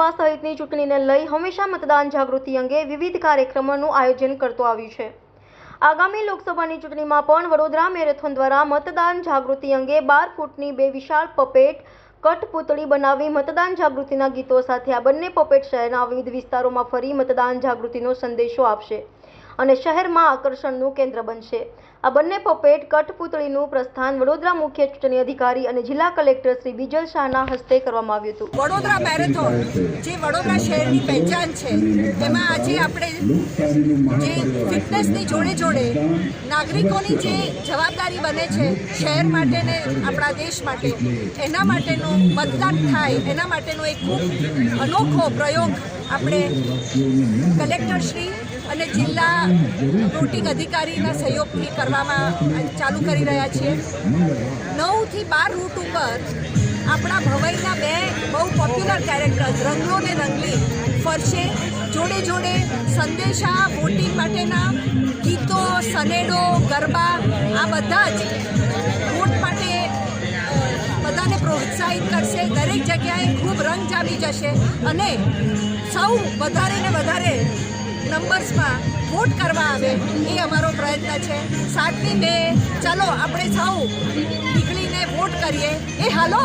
લોકસભા સહિતની ચૂંટણીને લઈ હંમેશા મતદાન જાગૃતિ અંગે વિવિધ કાર્યક્રમોનું આયોજન કરતો આવ્યું છે। આગામી લોકસભાની ચૂંટણીમાં પણ વડોદરા મેરેથોન દ્વારા મતદાન જાગૃતિ અંગે 12 ફૂટની 2 વિશાળ પપેટ કઠપૂતળી બનાવી મતદાન જાગૃતિના ગીતો સાથે આ બંને પપેટ શહેરના વિવિધ વિસ્તારોમાં ફરી મતદાન જાગૃતિનો સંદેશો આપશે અને શહેરમાં આકર્ષણનું કેન્દ્ર બનશે। આ બંને પપેટ કઠપૂતળીનું પ્રસ્થાન વડોદરા મુખ્ય ચૂંટણી અધિકારી અને જિલ્લા કલેક્ટર શ્રી બીજલ શાહના હસ્તે કરવામાં આવ્યું હતું। વડોદરા મેરેથોન જે વડોદરા શહેરની પહેચાન છે તેમાં આજે આપણે જે ફિટનેસની જોડે જોડે નાગરિકોની જે જવાબદારી બને છે શહેર માટે ને આપણા દેશ માટે, એના માટેનું મતદાન થાય એના માટેનો એક ખૂબ અનોખો પ્રયોગ આપણે કલેક્ટરશ્રી અને જિલ્લા રૂટિંગ અધિકારીના સહયોગથી કરવામાં ચાલુ કરી રહ્યા છીએ। 9 થી 12 રૂટ ઉપર આપણા ભવાઈના 2 બહુ પોપ્યુલર કેરેક્ટર્સ રંગલો ને રંગલી ફરશે। જોડે જોડે સંદેશા, વોટિંગ માટેના ગીતો, સનેડો, ગરબા આ બધા જ વોટ માટે બધાને પ્રોત્સાહિત કરશે। દરેક જગ્યાએ ખૂબ રંગ જામી જશે અને સૌ વધારે ને વધારે નંબર્સમાં વોટ કરવા આવે એ અમારો પ્રયત્ન છે। 7મી મે ચાલો આપણે સૌ નીકળીને વોટ કરીએ। એ હાલો।